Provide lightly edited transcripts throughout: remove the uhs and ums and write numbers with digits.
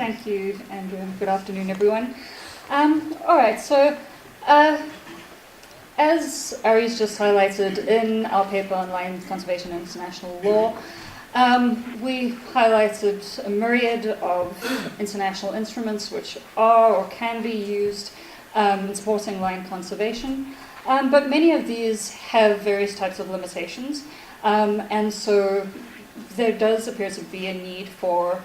Thank you, Andrew, and good afternoon, everyone. All right, so as Ari's just highlighted in our paper on Land Conservation and International Law, we highlighted a myriad of international instruments which are or can be used in supporting land conservation, but many of these have various types of limitations, and so there does appear to be a need for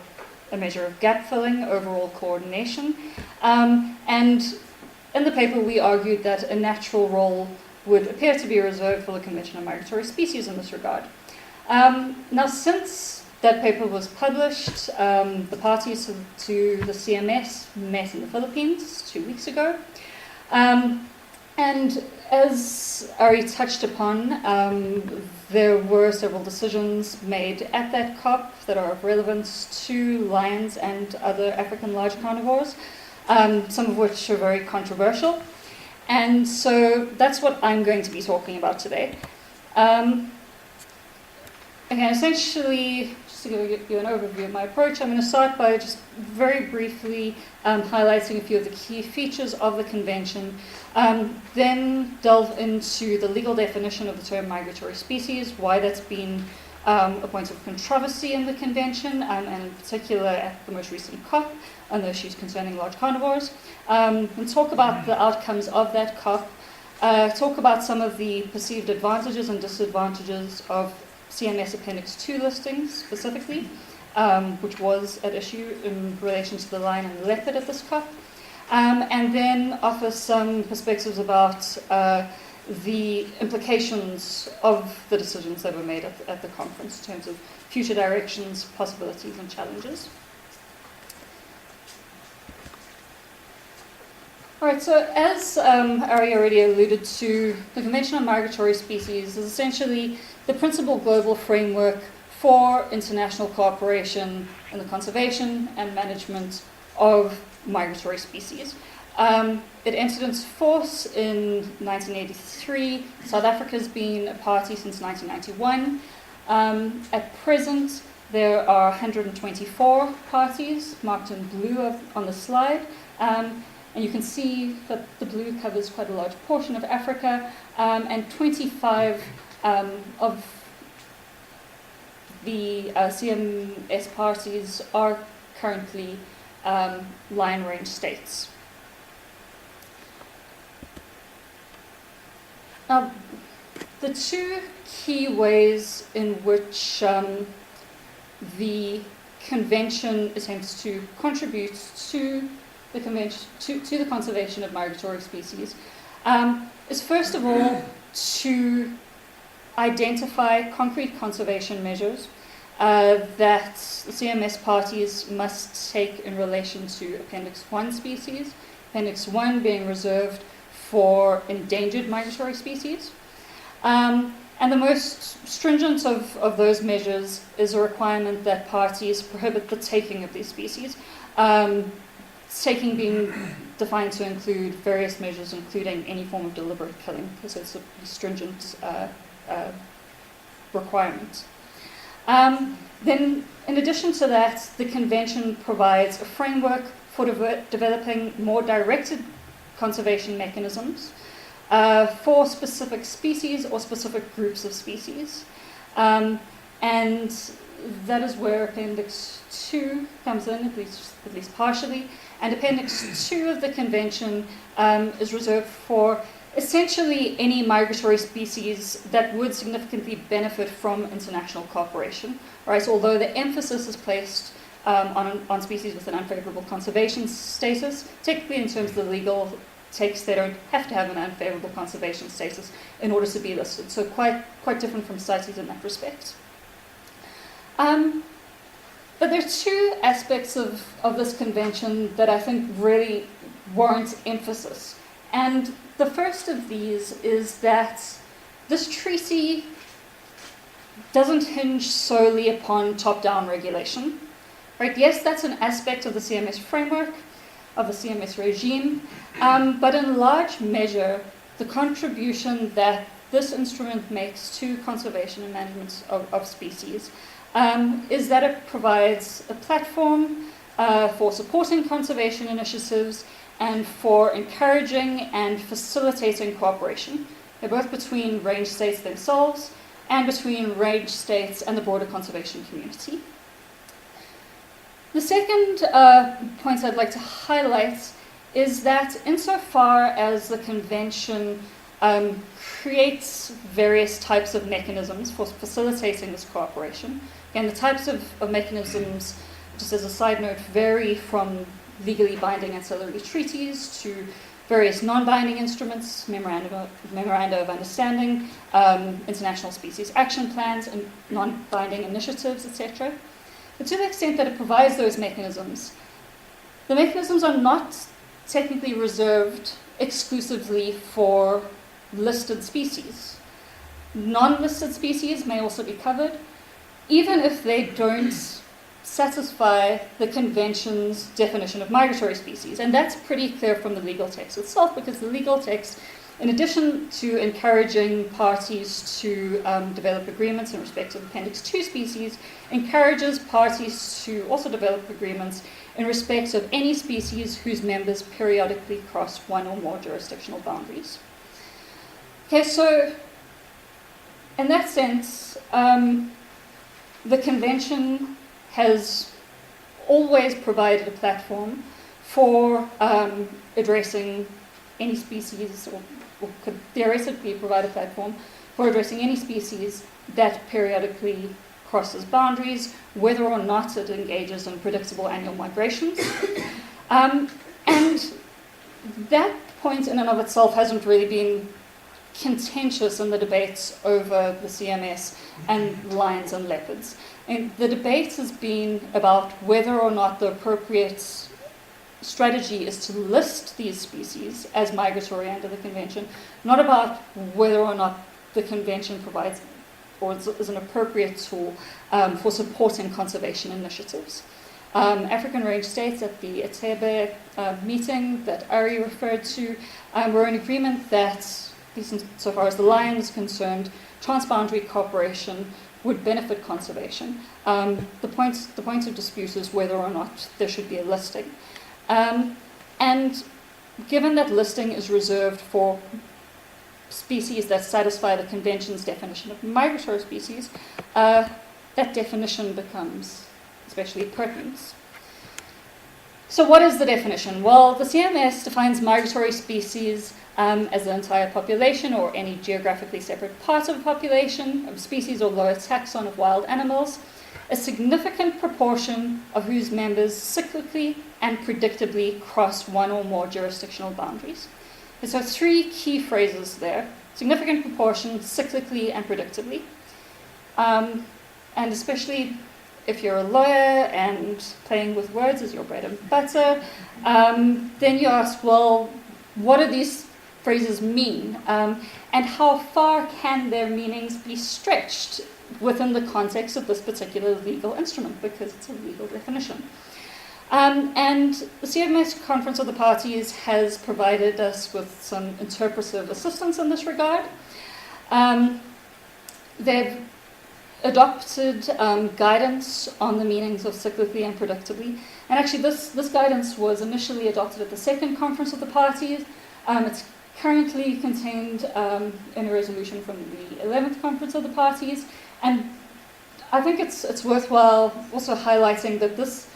a measure of gap filling, overall coordination, and in the paper we argued that a natural role would appear to be reserved for the Convention on Migratory Species in this regard. Now, since that paper was published, the parties to the CMS met in the Philippines 2 weeks ago. And as Ari touched upon, there were several decisions made at that COP that are of relevance to lions and other African large carnivores, some of which are very controversial. And so that's what I'm going to be talking about today. Again, essentially, just to give you an overview of my approach, I'm going to start by just very briefly highlighting a few of the key features of the convention, then delve into the legal definition of the term migratory species, why that's been a point of controversy in the convention, and in particular at the most recent COP on the issues concerning large carnivores, and talk about the outcomes of that COP, talk about some of the perceived advantages and disadvantages of CMS Appendix 2 listings specifically, which was at issue in relation to the lion and the leopard at this COP, and then offer some perspectives about the implications of the decisions that were made at the conference in terms of future directions, possibilities, and challenges. All right, so as Ari already alluded to, the Convention on Migratory Species is essentially the principal global framework for international cooperation in the conservation and management of migratory species. It entered into force in 1983. South Africa has been a party since 1991. At present, there are 124 parties marked in blue on the slide. And you can see that the blue covers quite a large portion of Africa, and 25 of the CMS parties are currently lion range states. Now, the two key ways in which the convention attempts to contribute to the convention, to the conservation of migratory species, is first of all to identify concrete conservation measures that the CMS parties must take in relation to Appendix 1 species, Appendix 1 being reserved for endangered migratory species. And the most stringent of those measures is a requirement that parties prohibit the taking of these species. Taking being defined to include various measures, including any form of deliberate killing, because it's a stringent requirement. Then, in addition to that, the convention provides a framework for developing more directed conservation mechanisms for specific species or specific groups of species. And that is where Appendix 2 comes in, at least partially. And Appendix 2 of the convention is reserved for essentially any migratory species that would significantly benefit from international cooperation. Right? So although the emphasis is placed on species with an unfavorable conservation status, technically in terms of the legal text, they don't have to have an unfavorable conservation status in order to be listed. So quite different from CITES in that respect. But there are two aspects of this convention that I think really warrant emphasis. And the first of these is that this treaty doesn't hinge solely upon top-down regulation. Right? Yes, that's an aspect of the CMS framework, of the CMS regime, but in large measure, the contribution that this instrument makes to conservation and management of species is that it provides a platform for supporting conservation initiatives, and for encouraging and facilitating cooperation. They're both between range states themselves and between range states and the broader conservation community. The second point I'd like to highlight is that insofar as the convention creates various types of mechanisms for facilitating this cooperation, again, the types of mechanisms, just as a side note, vary from legally binding ancillary treaties to various non-binding instruments, memoranda of understanding, international species action plans, and non-binding initiatives, etc. But to the extent that it provides those mechanisms, the mechanisms are not technically reserved exclusively for listed species. Non-listed species may also be covered, even if they don't satisfy the convention's definition of migratory species. And that's pretty clear from the legal text itself, because the legal text, in addition to encouraging parties to develop agreements in respect of Appendix 2 species, encourages parties to also develop agreements in respect of any species whose members periodically cross one or more jurisdictional boundaries. Okay, so in that sense, the convention has always provided a platform for addressing any species, or could theoretically provide a platform for addressing any species that periodically crosses boundaries, whether or not it engages in predictable annual migrations. And that point in and of itself hasn't really been contentious in the debates over the CMS and lions and leopards. And the debate has been about whether or not the appropriate strategy is to list these species as migratory under the convention, not about whether or not the convention provides or is an appropriate tool for supporting conservation initiatives. African range states at the Etebe meeting that Ari referred to were in agreement that, at least so far as the lion is concerned, transboundary cooperation would benefit conservation. The point of dispute is whether or not there should be a listing. And given that listing is reserved for species that satisfy the convention's definition of migratory species, that definition becomes especially pertinent. So what is the definition? Well, the CMS defines migratory species as the entire population or any geographically separate part of a population of species or lower taxon of wild animals, a significant proportion of whose members cyclically and predictably cross one or more jurisdictional boundaries. And so three key phrases there: significant proportion, cyclically, and predictably. And especially if you're a lawyer and playing with words is your bread and butter, then you ask, well, what do these phrases mean? And how far can their meanings be stretched within the context of this particular legal instrument, because it's a legal definition. And the CMS Conference of the Parties has provided us with some interpretive assistance in this regard. They've adopted guidance on the meanings of cyclically and predictably. And actually this guidance was initially adopted at the second Conference of the Parties. It's currently contained in a resolution from the 11th Conference of the Parties. And I think it's worthwhile also highlighting that this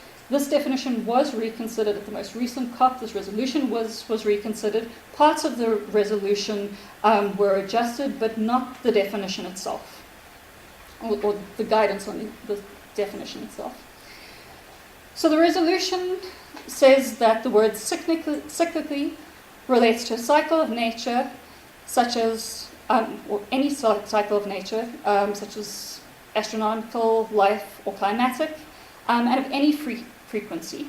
definition was reconsidered at the most recent COP. This resolution was reconsidered. Parts of the resolution were adjusted, but not the definition itself, or the guidance on the definition itself. So the resolution says that the word cyclically relates to a cycle of nature, such as, or any cycle of nature, such as astronomical, life, or climatic, and of any frequency.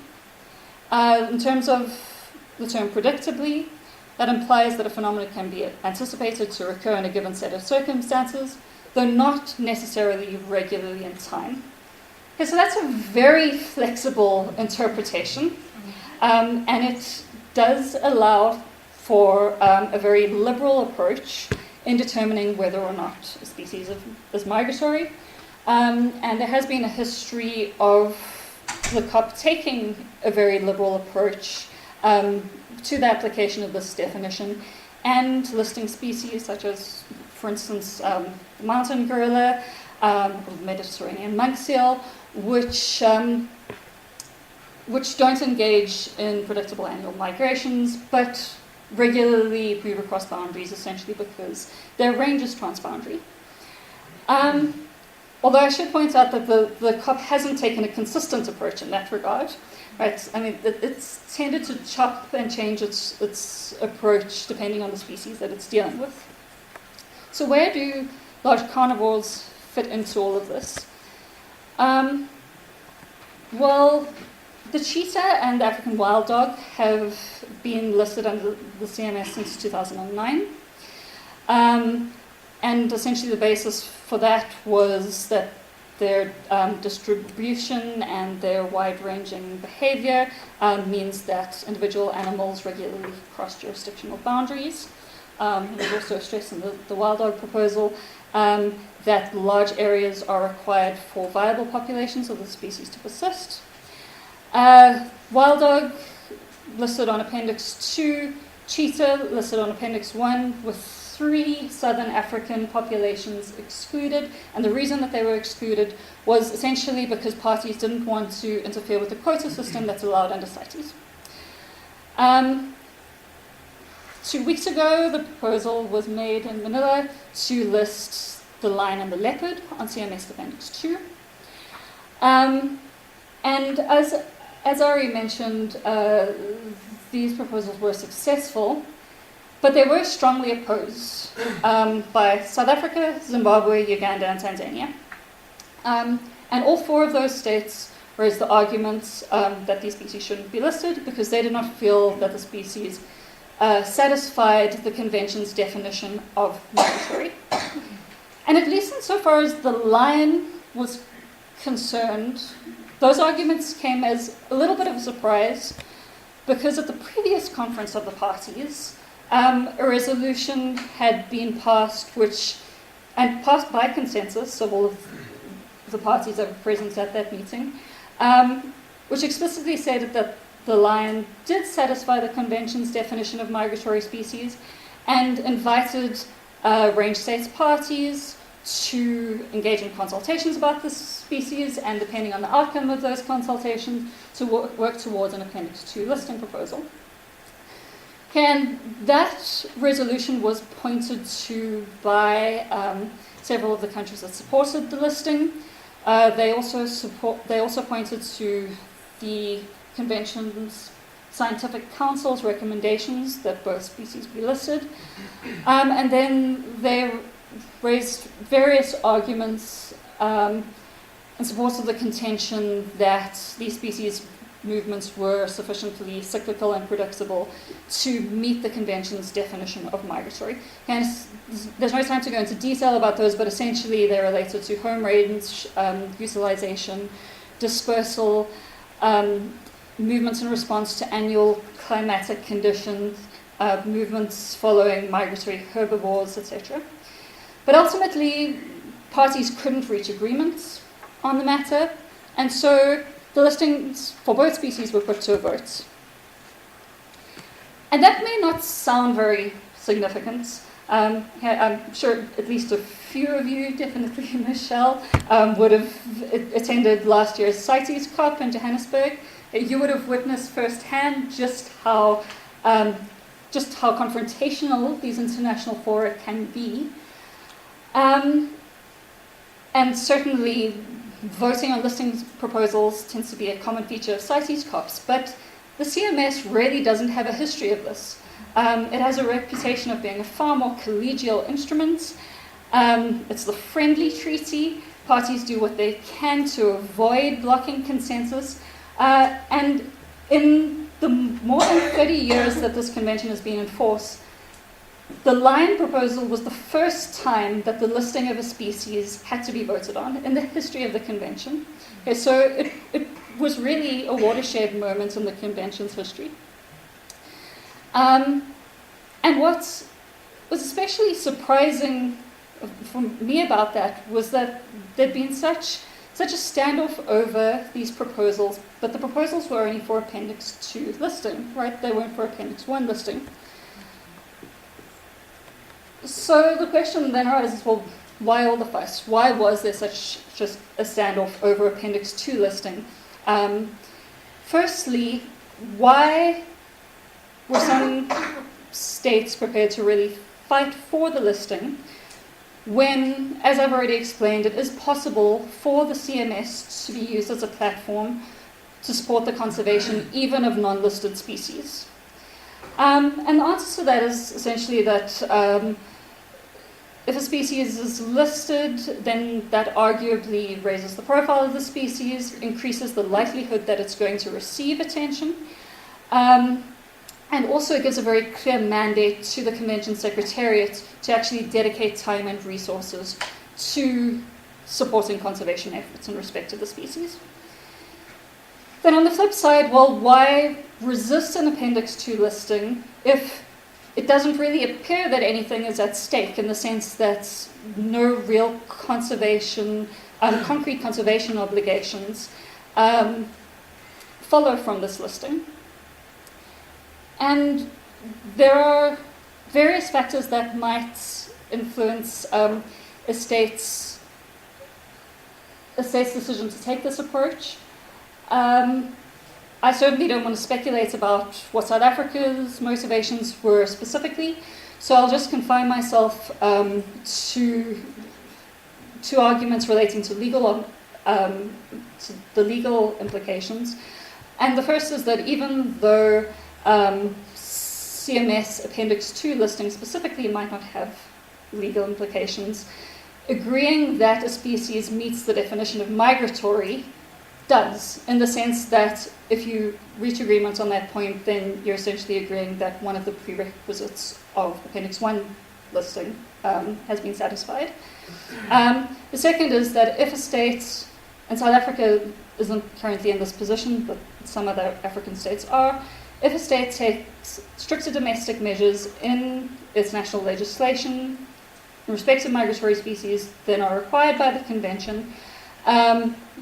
In terms of the term predictably, that implies that a phenomenon can be anticipated to occur in a given set of circumstances, though not necessarily regularly in time. Okay, so that's a very flexible interpretation, and it does allow for a very liberal approach in determining whether or not a species is migratory. And there has been a history of the COP taking a very liberal approach to the application of this definition and listing species such as, for instance, the mountain gorilla, Mediterranean monk seal, which don't engage in predictable annual migrations, but regularly move across boundaries, essentially because their range is transboundary. Although I should point out that the COP hasn't taken a consistent approach in that regard. Right? I mean, it's tended to chop and change its approach depending on the species that it's dealing with. So where do large carnivores fit into all of this? Well, the cheetah and the African wild dog have been listed under the CMS since 2009. And essentially the basis for that was that their distribution and their wide-ranging behavior means that individual animals regularly cross jurisdictional boundaries. There's also a stress in the wild dog proposal that large areas are required for viable populations of the species to persist. Wild dog listed on Appendix 2, cheetah listed on Appendix 1, with 3 southern African populations excluded, and the reason that they were excluded was essentially because parties didn't want to interfere with the quota system that's allowed under CITES. 2 weeks ago, the proposal was made in Manila to list the lion and the leopard on CMS Appendix 2. And as I already mentioned, these proposals were successful, but they were strongly opposed by South Africa, Zimbabwe, Uganda, and Tanzania. And all 4 of those states raised the arguments that these species shouldn't be listed because they did not feel that the species satisfied the convention's definition of migratory. And at least insofar as the lion was concerned, those arguments came as a little bit of a surprise because at the previous conference of the parties, a resolution had been passed passed by consensus of all of the parties that were present at that meeting, which explicitly stated that the lion did satisfy the convention's definition of migratory species and invited range states parties to engage in consultations about this species and, depending on the outcome of those consultations, to work towards an Appendix 2 listing proposal. And that resolution was pointed to by several of the countries that supported the listing. They also pointed to the Convention's Scientific Council's recommendations that both species be listed. And then they raised various arguments in support of the contention that these species movements were sufficiently cyclical and predictable to meet the convention's definition of migratory. And there's no time to go into detail about those, but essentially they're related to home range, utilization, dispersal, movements in response to annual climatic conditions, movements following migratory herbivores, etc. But ultimately, parties couldn't reach agreements on the matter, and so the listings for both species were put to a vote. And that may not sound very significant. I'm sure at least a few of you, definitely Michelle, would have attended last year's CITES COP in Johannesburg. You would have witnessed firsthand just how confrontational these international fora can be. And certainly voting on listings proposals tends to be a common feature of CITES COPs, but the CMS really doesn't have a history of this. It has a reputation of being a far more collegial instrument. It's the friendly treaty. Parties do what they can to avoid blocking consensus. And in the more than 30 years that this convention has been in force, the lion proposal was the first time that the listing of a species had to be voted on in the history of the convention. Okay, so it was really a watershed moment in the convention's history. And what was especially surprising for me about that was that there'd been such such a standoff over these proposals, but the proposals were only for Appendix 2 listing, right? They weren't for Appendix 1 listing. So the question then arises, well, why all the fuss? Why was there such just a standoff over Appendix 2 listing? Firstly, why were some states prepared to really fight for the listing when, as I've already explained, it is possible for the CMS to be used as a platform to support the conservation even of non-listed species? And the answer to that is essentially that if a species is listed, then that arguably raises the profile of the species, increases the likelihood that it's going to receive attention, and also it gives a very clear mandate to the Convention Secretariat to actually dedicate time and resources to supporting conservation efforts in respect to the species. Then on the flip side, well, why resist an Appendix 2 listing if it doesn't really appear that anything is at stake, in the sense that no real conservation, concrete conservation obligations follow from this listing? And there are various factors that might influence a state's decision to take this approach. I certainly don't want to speculate about what South Africa's motivations were specifically, so I'll just confine myself to arguments relating to the legal implications. And the first is that even though CMS Appendix 2 listing specifically might not have legal implications, agreeing that a species meets the definition of migratory does, in the sense that if you reach agreement on that point, then you're essentially agreeing that one of the prerequisites of Appendix 1 listing has been satisfied. The second is that if a state, and South Africa isn't currently in this position, but some other African states are, if a state takes stricter domestic measures in its national legislation in respect to migratory species than are required by the Convention,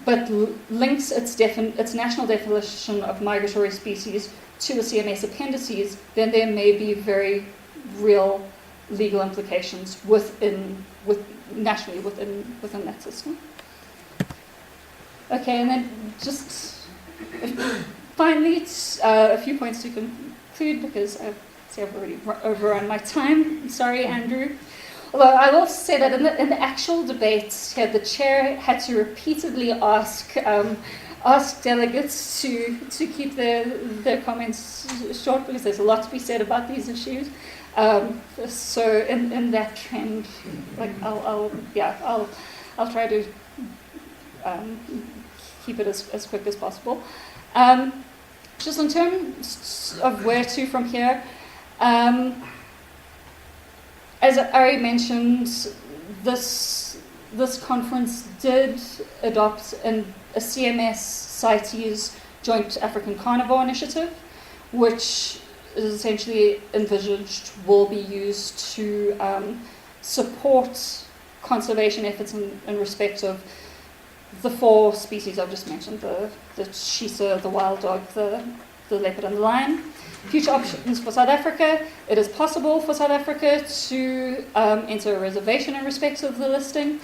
but links its national definition of migratory species to the CMS appendices, then there may be very real legal implications nationally within that system. Okay, and then just finally, a few points to conclude, because I've already overrun my time. Sorry, Andrew. Although I will say that in the actual debates here, the chair had to repeatedly ask delegates to keep their comments short, because there's a lot to be said about these issues. So in that trend, like I'll try to keep it as quick as possible. Just in terms of where to from here. As Ari mentioned, this conference did adopt a CMS CITES Joint African Carnivore Initiative, which is essentially envisaged will be used to support conservation efforts in respect of the 4 species I've just mentioned, the shisa, the wild dog, the leopard and the lion. Future options for South Africa: it is possible for South Africa to enter a reservation in respect of the listing.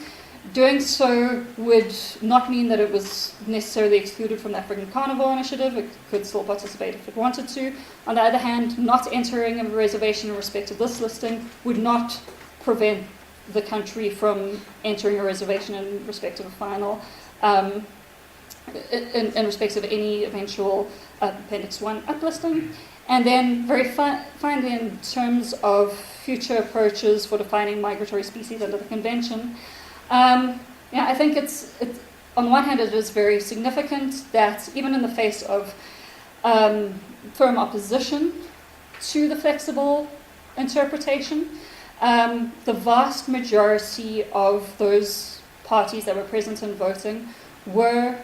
Doing so would not mean that it was necessarily excluded from the African Carnivore Initiative. It could still participate if it wanted to. On the other hand, not entering a reservation in respect of this listing would not prevent the country from entering a reservation in respect of a final, in respect of any eventual Appendix 1 uplisting. And then very finally, in terms of future approaches for defining migratory species under the Convention, I think it's on one hand it is very significant that even in the face of firm opposition to the flexible interpretation, the vast majority of those parties that were present in voting were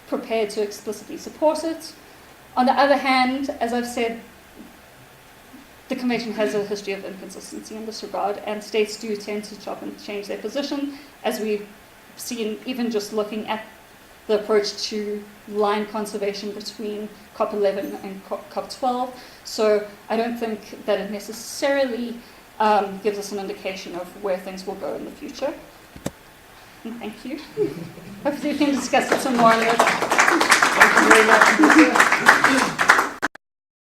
prepared to explicitly support it. On the other hand, as I've said, the Convention has a history of inconsistency in this regard, and states do tend to chop and change their position, as we've seen even just looking at the approach to line conservation between COP11 and COP12. So I don't think that it necessarily gives us an indication of where things will go in the future. And thank you. Hopefully we can discuss it some more later. Thank you very much.